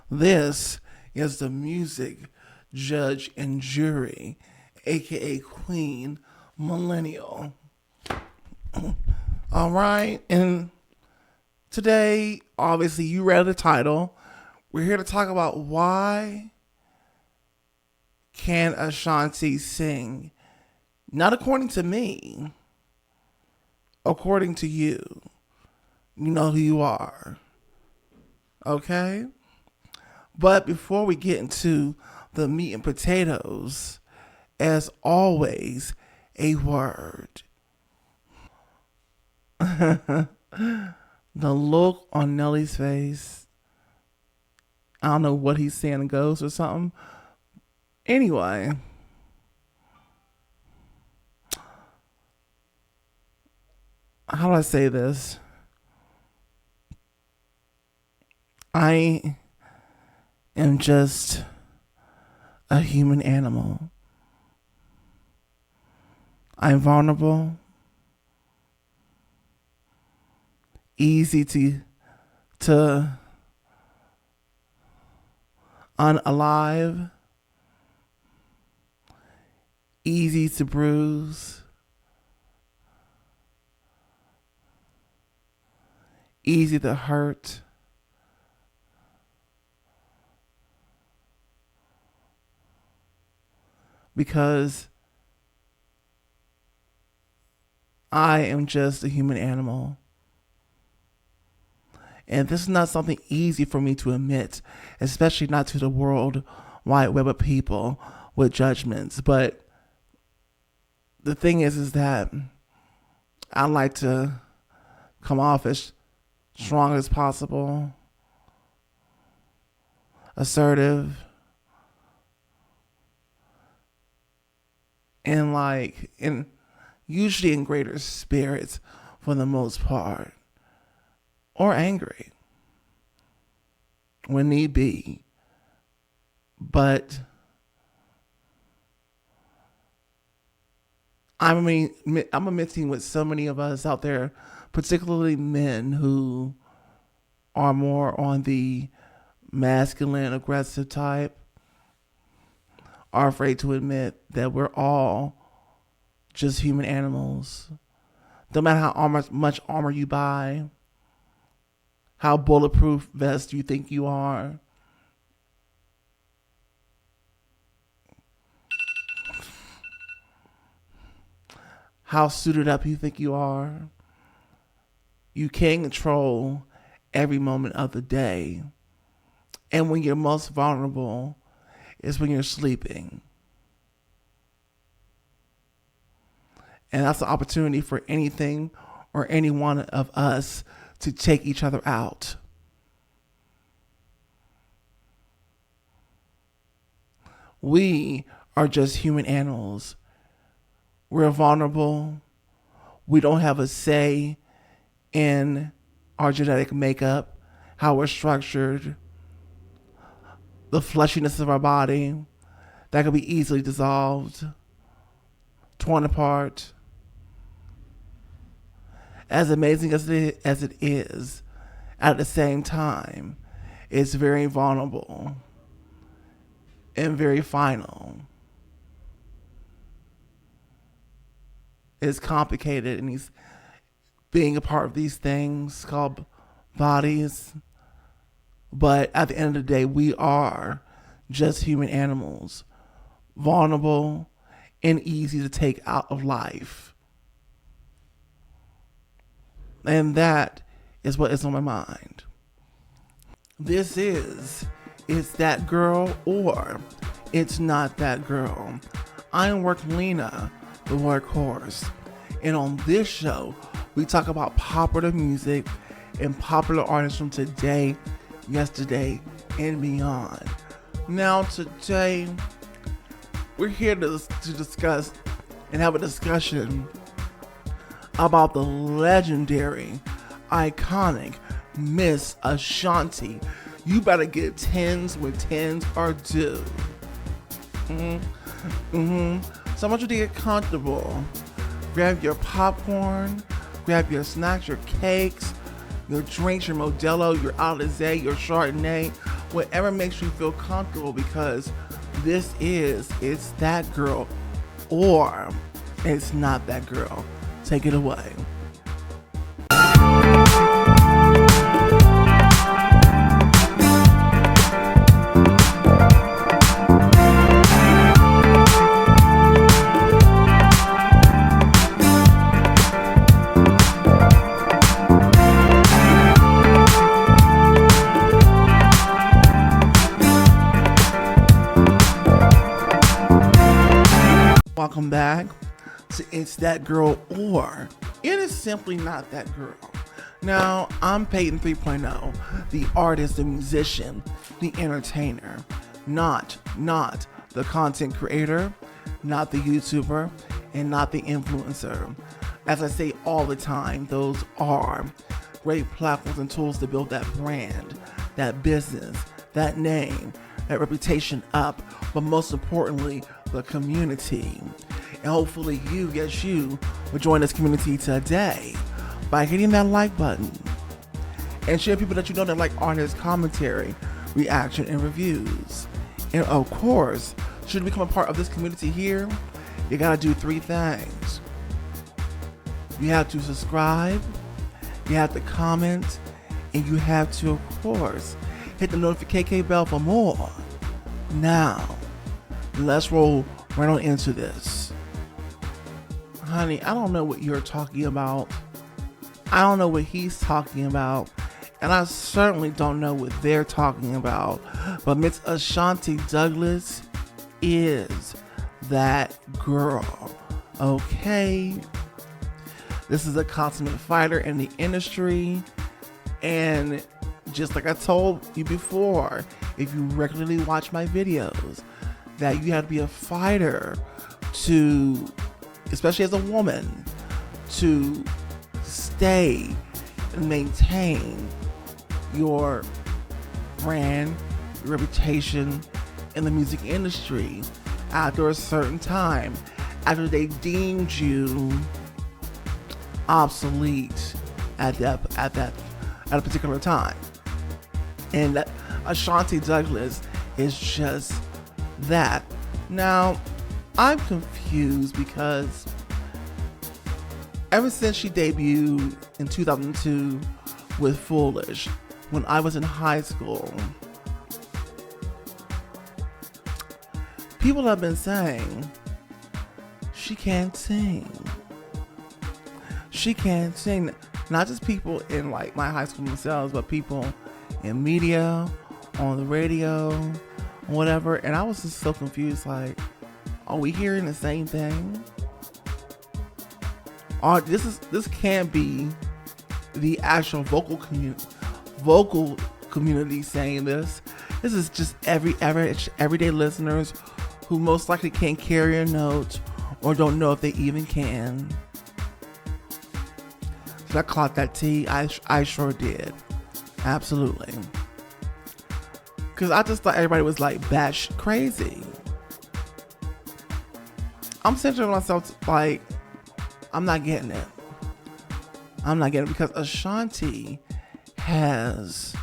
This is the music judge and jury, aka Queen Millennial. All right, and today, obviously, you read the title. We're here to talk about why can Ashanti sing? Not according to me, according to you. You know who you are. Okay? But before we get into the meat and potatoes, as always, a word. The look on Nelly's face. I don't know what he's saying, a ghost or something. Anyway, how do I say this? I am just a human animal. I'm vulnerable, easy to unalive, easy to bruise, easy to hurt. Because I am just a human animal. And this is not something easy for me to admit, especially not to the world wide web of people with judgments. But the thing is that I like to come off as strong as possible, assertive, and usually in greater spirits for the most part, or angry when need be. But I'm admitting with so many of us out there, particularly men who are more on the masculine, aggressive type, are afraid to admit that we're all just human animals. No matter how much armor you buy, how bulletproof vest you think you are, how suited up you think you are, you can't control every moment of the day. And when you're most vulnerable is when you're sleeping. And that's the opportunity for anything or any one of us to take each other out. We are just human animals. We're vulnerable. We don't have a say in our genetic makeup, how we're structured, the fleshiness of our body that can be easily dissolved, torn apart. As amazing as it is, at the same time, it's very vulnerable and very final. It's complicated, and he's being a part of these things called bodies. But at the end of the day, we are just human animals, vulnerable and easy to take out of life. And that is what is on my mind. This is It's That Girl or It's Not That Girl. I am Worklina, the workhorse. And on this show, we talk about popular music and popular artists from today, yesterday, and beyond. Now, today, we're here to discuss and have a discussion about the legendary, iconic Miss Ashanti. You better get tens when tens are due. So I want you to get comfortable. Grab your popcorn, grab your snacks, your cakes, your drinks, your Modelo, your Alizé, your Chardonnay, whatever makes you feel comfortable, because it's that girl or it's not that girl. Take it away. Welcome back to It's That Girl or It Is Simply Not That Girl. Now, I'm Peyton 3.0, the artist, the musician, the entertainer, not the content creator, not the YouTuber, and not the influencer. As I say all the time, those are great platforms and tools to build that brand, that business, that name, that reputation up, but most importantly, the community. And hopefully you, yes you, will join this community today by hitting that like button and share people that you know that like honest commentary, reaction, and reviews. And of course, should you become a part of this community here, you gotta do 3 things. You have to subscribe, you have to comment, and you have to, of course, hit the notification bell for more. Now, let's roll right on into this. Honey, I don't know what you're talking about. I don't know what he's talking about. And I certainly don't know what they're talking about. But Miss Ashanti Douglas is that girl. Okay? This is a consummate fighter in the industry. And just like I told you before, if you regularly watch my videos, that you have to be a fighter to, especially as a woman, to stay and maintain your brand, your reputation in the music industry after a certain time, after they deemed you obsolete at a particular time. And Ashanti Douglas is just that. Now, I'm confused because ever since she debuted in 2002 with Foolish, when I was in high school, people have been saying she can't sing. She can't sing. Not just people in like my high school themselves, but people in media, on the radio, whatever. And I was just so confused, like, are we hearing the same thing? Or this can't be the actual vocal community saying this. This is just everyday listeners who most likely can't carry a note or don't know if they even can. So I caught that tea. I sure did. Absolutely. Because I just thought everybody was like batshit crazy. I'm saying to myself, like, I'm not getting it. I'm not getting it because Ashanti has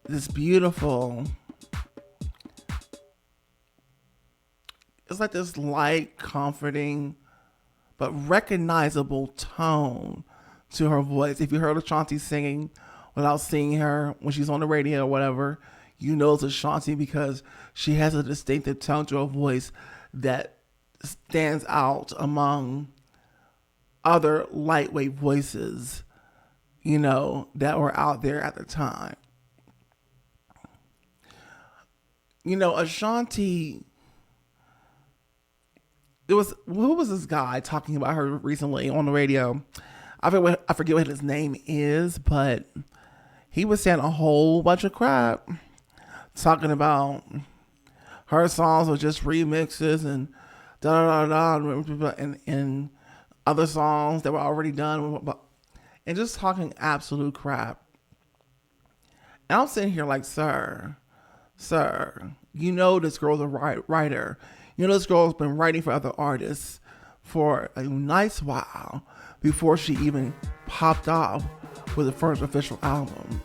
this beautiful, it's like this light, comforting, but recognizable tone to her voice. If you heard Ashanti singing without seeing her when she's on the radio or whatever, you know it's Ashanti because she has a distinctive tone to her voice that stands out among other lightweight voices, you know, that were out there at the time. You know, Ashanti, who was this guy talking about her recently on the radio? I forget what his name is, but he was saying a whole bunch of crap, talking about her songs were just remixes and and other songs that were already done, and just talking absolute crap. And I'm sitting here like, sir, you know this girl's a writer. You know this girl's been writing for other artists for a nice while before she even popped off with the first official album.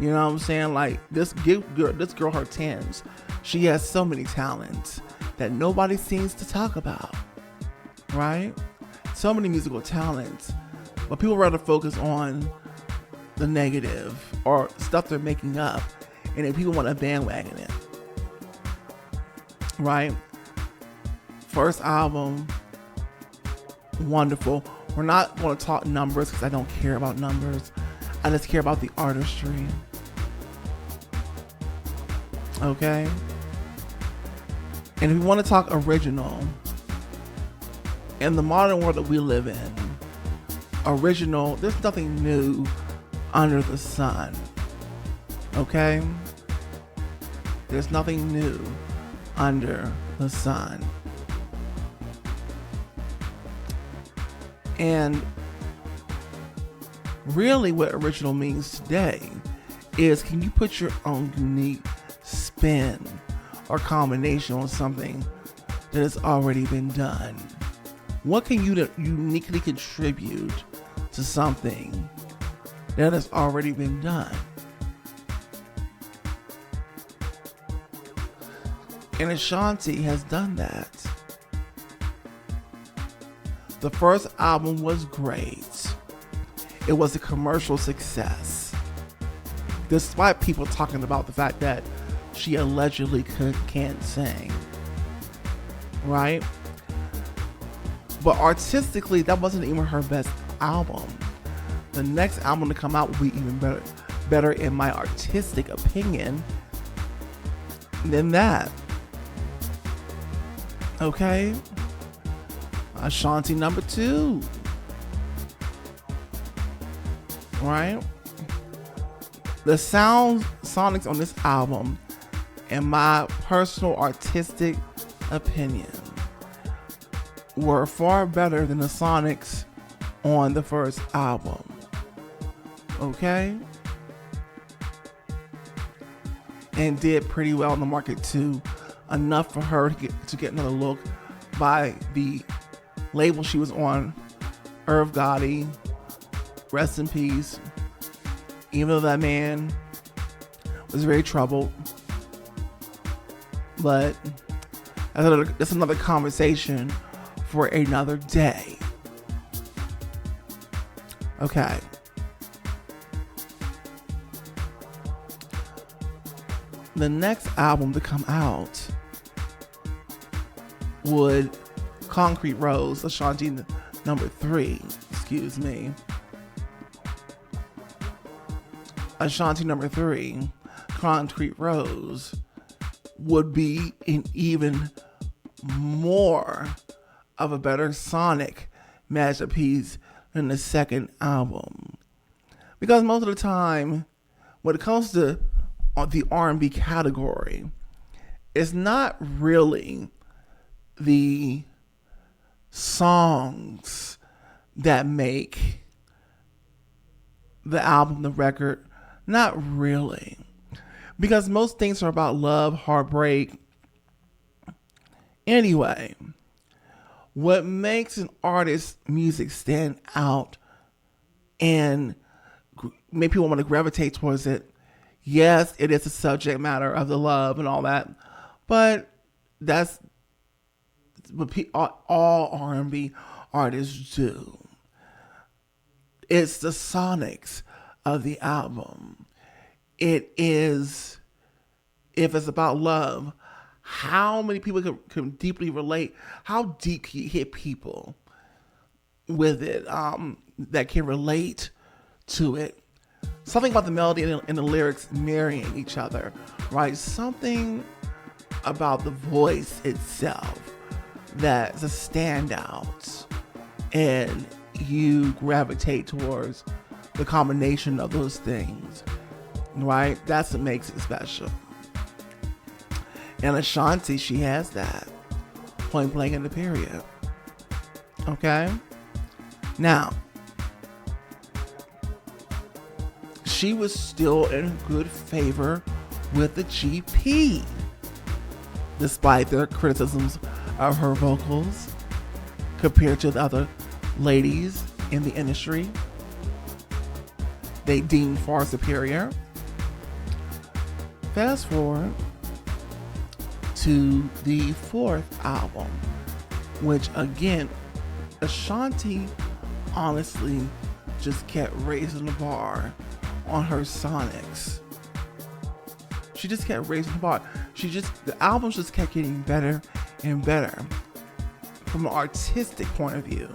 You know what I'm saying? Like this girl, her tens. She has so many talents that nobody seems to talk about, right? So many musical talents, but people rather focus on the negative or stuff they're making up, and then people want to bandwagon it, right? First album, wonderful. We're not going to talk numbers because I don't care about numbers. I just care about the artistry. Okay? And if we want to talk original, in the modern world that we live in, original, there's nothing new under the sun. Okay? There's nothing new under the sun. And really what original means today is, can you put your own unique spin or combination on something that has already been done? What can you uniquely contribute to something that has already been done? And Ashanti has done that. The first album was great. It was a commercial success, despite people talking about the fact that she allegedly can't sing, right? But artistically, that wasn't even her best album. The next album to come out will be even better in my artistic opinion than that. Okay? Ashanti number 2. Right? The sonics on this album, in my personal artistic opinion, were far better than the sonics on the first album. Okay? And did pretty well in the market too. Enough for her to get another look by the label she was on, Irv Gotti. Rest in peace. Even though that man was very troubled. But that's another conversation for another day. Okay. The next album to come out would Concrete Rose, Ashanti number 3, excuse me. Ashanti number 3, Concrete Rose, would be an even more of a better sonic masterpiece than the second album. Because most of the time, when it comes to the R&B category, it's not really the songs that make the album, the record. Not really. Because most things are about love, heartbreak. Anyway, what makes an artist's music stand out and make people want to gravitate towards it, yes, it is the subject matter of the love and all that, but that's what all R&B artists do. It's the sonics of the album. It is, if it's about love, how many people can deeply relate? How deep can you hit people with it that can relate to it? Something about the melody and the lyrics marrying each other, right? Something about the voice itself that's a standout, and you gravitate towards the combination of those things, right? That's what makes it special. And Ashanti, she has that, point blank in the period. Okay? Now, she was still in good favor with the GP, despite their criticisms of her vocals compared to the other ladies in the industry they deemed far superior. Fast forward to the fourth album, which again, Ashanti honestly just kept raising the bar on her sonics. She just kept raising the bar. The albums just kept getting better and better from an artistic point of view.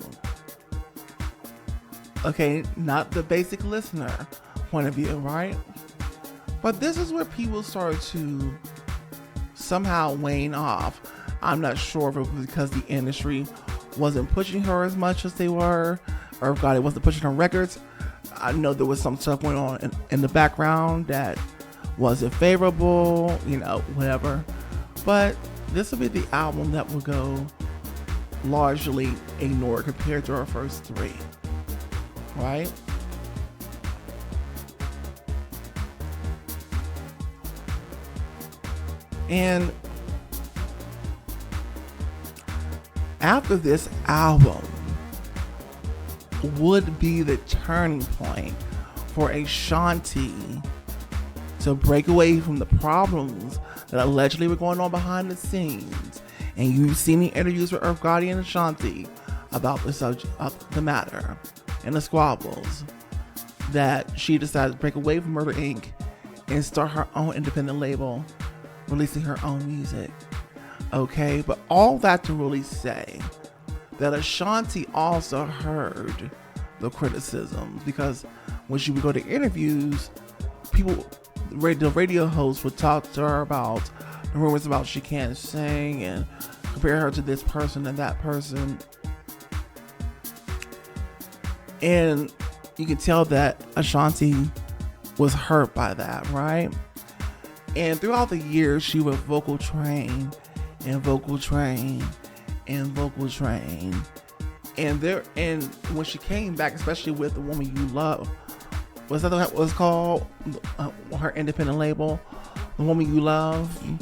Okay, not the basic listener point of view, right? But this is where people started to somehow wane off. I'm not sure if it was because the industry wasn't pushing her as much as they were, or if God, it wasn't pushing her records. I know there was some stuff going on in the background that wasn't favorable, whatever. But this will be the album that will go largely ignored compared to her first three, right? And after this album would be the turning point for Ashanti to break away from the problems that allegedly were going on behind the scenes. And you've seen the interviews with Irv Gotti and Ashanti about the subject of the matter and the squabbles, that she decided to break away from Murder Inc. and start her own independent label, releasing her own music. Okay, but all that to really say that Ashanti also heard the criticisms, because when she would go to interviews, the radio hosts would talk to her about the rumors about she can't sing and compare her to this person and that person. And you can tell that Ashanti was hurt by that, right? And throughout the years, she would vocal train and vocal train and vocal train. And when she came back, especially with The Woman You Love, was that what it was called? Her independent label, The Woman You Love.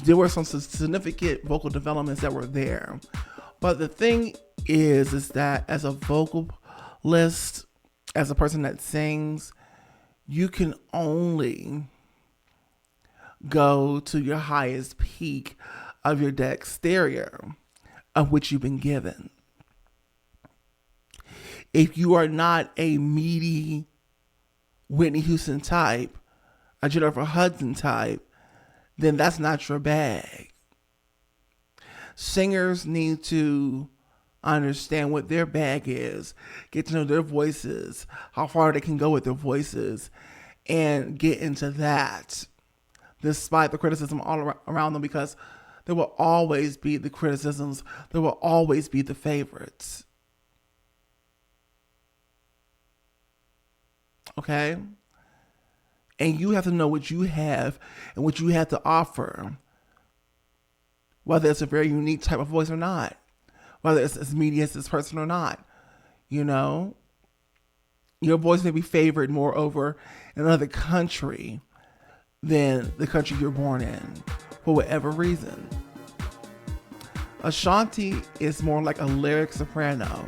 There were some significant vocal developments that were there. But the thing is that as a vocalist, as a person that sings, you can only go to your highest peak of your dexterity of which you've been given. If you are not a meaty Whitney Houston type, a Jennifer Hudson type, then that's not your bag. Singers need to understand what their bag is, get to know their voices, how far they can go with their voices, and get into that, despite the criticism all around them, because there will always be the criticisms, there will always be the favorites. Okay? And you have to know what you have and what you have to offer, whether it's a very unique type of voice or not, whether it's as meaty as this person or not. Your voice may be favored more over in another country than the country you're born in, for whatever reason. Ashanti is more like a lyric soprano.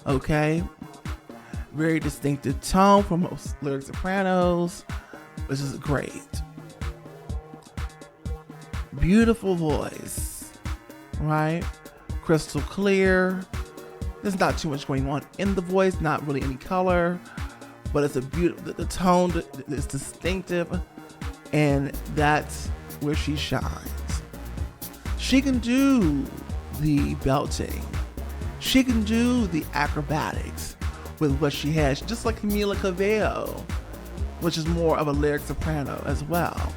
Okay? Very distinctive tone from most lyric sopranos, which is great. Beautiful voice, right? Crystal clear. There's not too much going on in the voice, not really any color, but it's a beautiful, the tone is distinctive, and that's where she shines. She can do the belting. She can do the acrobatics with what she has, just like Camila Cabello, which is more of a lyric soprano as well.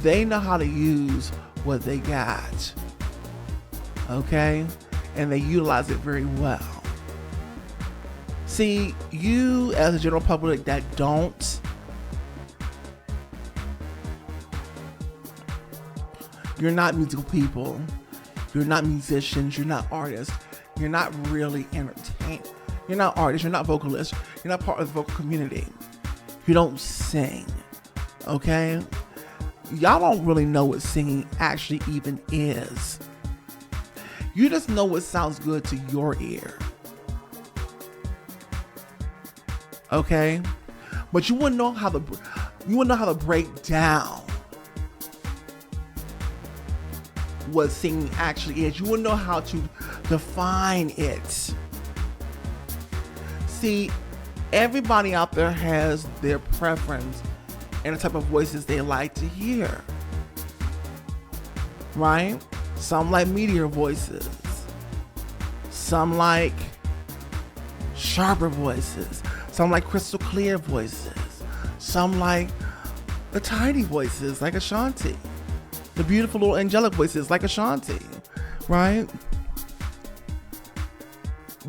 They know how to use what they got, okay? And they utilize it very well. See, you as a general public that don't, you're not musical people, you're not musicians, you're not artists, you're not really entertained. You're not artists, you're not vocalists, you're not part of the vocal community. You don't sing, okay? Y'all don't really know what singing actually even is. You just know what sounds good to your ear, okay? But you wouldn't know how You want to know how to break down what singing actually is. You want to know how to define it. See, everybody out there has their preference and the type of voices they like to hear. Right? Some like meteor voices. Some like sharper voices. Some like crystal clear voices. Some like the tiny voices like Ashanti. The beautiful little angelic voices like Ashanti. Right?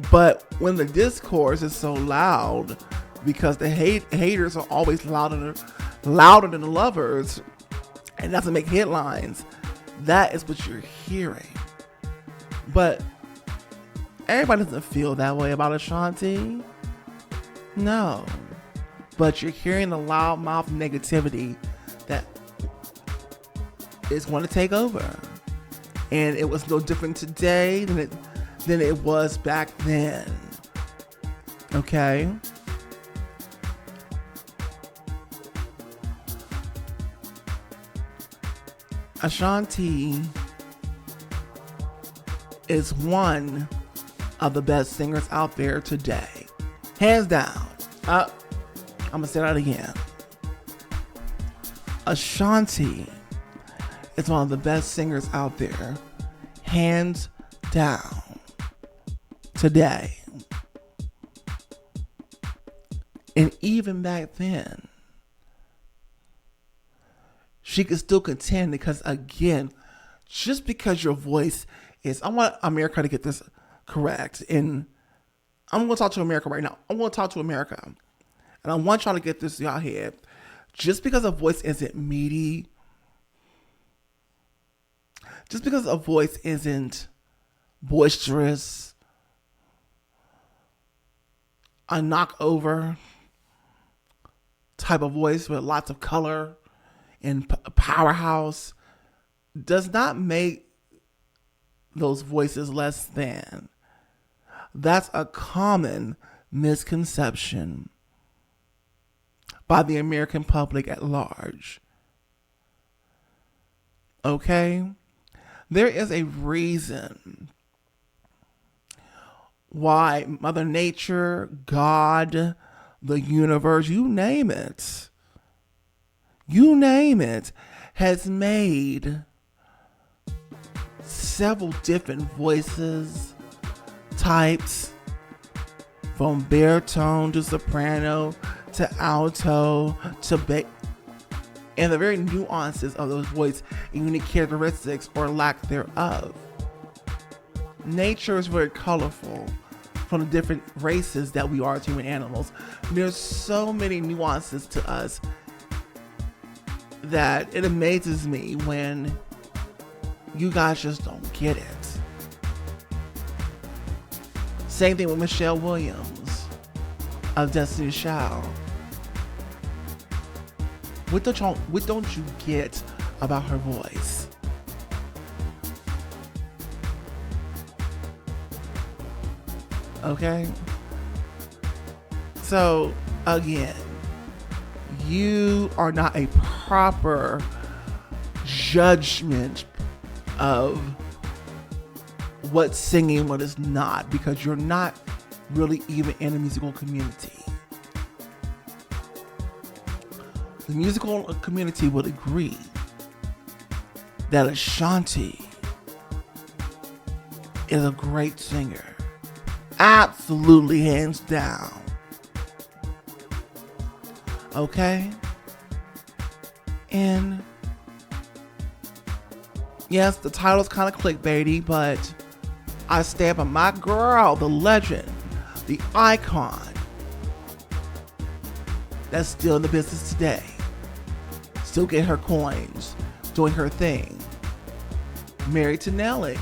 But when the discourse is so loud, because the haters are always louder than the lovers, and doesn't make headlines, that is what you're hearing. But everybody doesn't feel that way about Ashanti. No. But you're hearing the loudmouth negativity that is going to take over. And it was no different today than it was back then. Okay? Ashanti is one of the best singers out there today. Hands down. I'm going to say that again. Ashanti is one of the best singers out there. Hands down. Today. And even back then, she could still contend because, again, just because your voice is... I want America to get this correct. And I'm going to talk to America right now. I'm going to talk to America. And I want y'all to get this in y'all head. Just because a voice isn't meaty, just because a voice isn't boisterous, a knockover type of voice with lots of color and a powerhouse, does not make those voices less than. That's a common misconception by the American public at large. Okay? There is a reason why Mother Nature, God, the universe, you name it, has made several different voices, types, from baritone to soprano to alto to bass, and the very nuances of those voice and unique characteristics or lack thereof. Nature is very colorful from the different races that we are as human animals. There's so many nuances to us that it amazes me when you guys just don't get it. Same thing with Michelle Williams of Destiny's Child. What don't you get about her voice? Okay? So, again, you are not a proper judgment of what's singing, what is not, because you're not really even in the musical community. The musical community would agree that Ashanti is a great singer. Absolutely, hands down. Okay? And yes, the title's kind of clickbaity, but I stand by my girl, the legend, the icon, that's still in the business today. Still getting her coins, doing her thing. Married to Nelly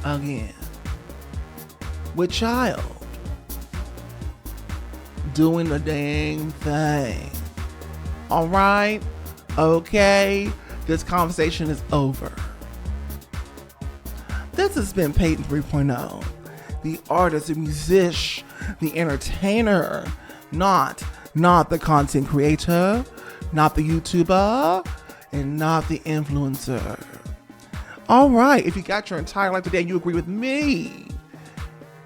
again. With child. Doing the dang thing. Alright? Okay? This conversation is over. This has been Peyton 3.0. The artist, the musician, the entertainer. Not the content creator. not the YouTuber, and not the influencer. All right, if you got your entire life today and you agree with me,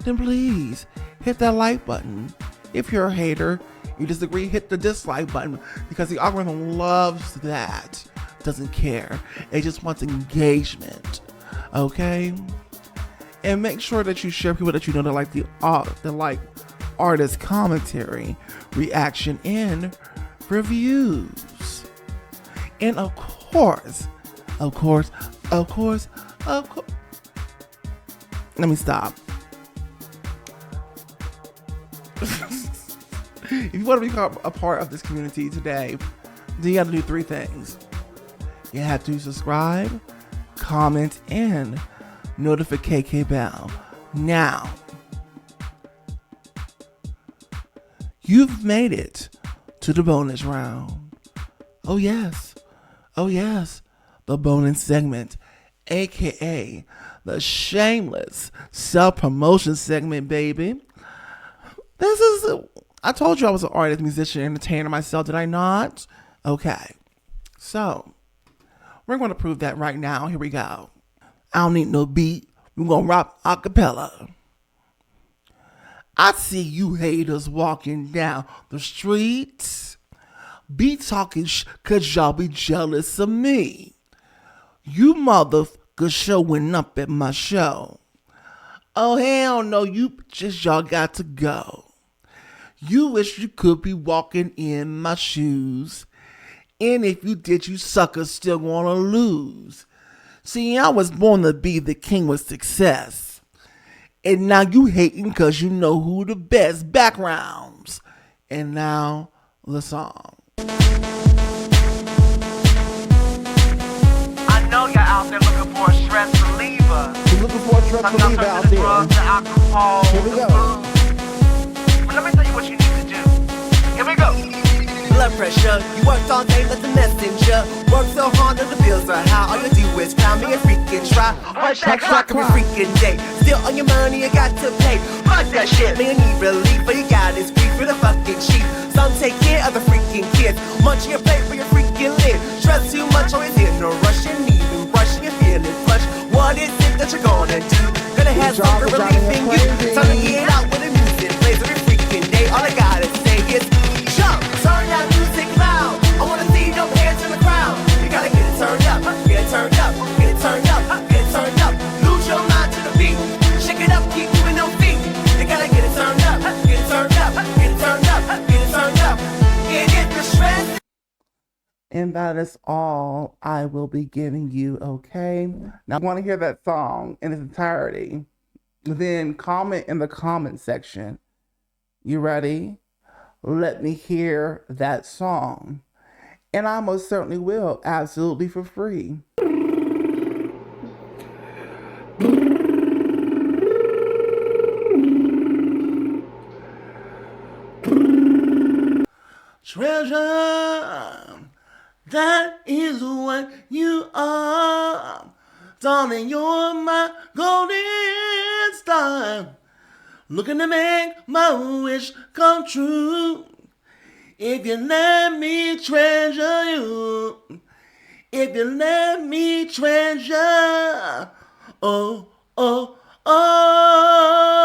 then please hit that like button. If you're a hater, you disagree, hit the dislike button, because the algorithm loves that. Doesn't care. It just wants engagement. Okay? And make sure that you share people that you know that like the like artist commentary, reaction, and reviews. And of course, let me stop. If you want to become a part of this community today, then you have to do 3 things. You have to subscribe, comment, and notification bell. Now, you've made it to the bonus round. Oh yes, the bonus segment, aka the shameless self-promotion segment, baby. I told you I was an artist, musician, entertainer myself, did I not? Okay, so we're going to prove that right now. Here we go. I don't need no beat. We're going to rock a cappella. I see you haters walking down the streets. Be talking cause y'all be jealous of me. You motherfuckers showing up at my show. Oh hell no, you just y'all got to go. You wish you could be walking in my shoes. And if you did, you suckers still gonna lose. See, I was born to be the king with success. And now you hating cause you know who the best. Backgrounds. And now, the song. I know you're out there looking for a stress reliever. You're looking for a stress reliever out there. Drugs, the alcohol, Here we the go. food. But let me tell you what you need to do. Here we go. Blood pressure, you worked all day like the messenger. Worked so hard that the bills are high. All you do is cry me a freaking try. Punch that clock every freaking day. Still on your money, you got to pay. Fuck that shit, man, you need relief, but you got is free for the fucking cheap. Some take care of the freaking kids. Munching your plate for your freaking lid. Stress too much, always in a rush. You need to rush, you're feeling flush. What is it that you're gonna do? Gonna have some relief in you. Time to get out with the music plays every freaking day. All I gotta say is jump, turn that music loud. I wanna see your hands in the crowd. You gotta get it turned up, get it turned up, get it turned up, get it turned up. Lose your mind to the beat. Shake it up, keep moving them feet. You gotta get it turned up, get it turned up, get it turned up, get it turned up. Get the stress. And that is all I will be giving you, okay? Now, I want to hear that song in its entirety. Then comment in the comment section. You ready? Let me hear that song. And I most certainly will, absolutely for free. Treasure, that is what you are. Darling, you're my golden star. Looking to make my wish come true. If you let me treasure you. If you let me treasure. Oh, oh, oh.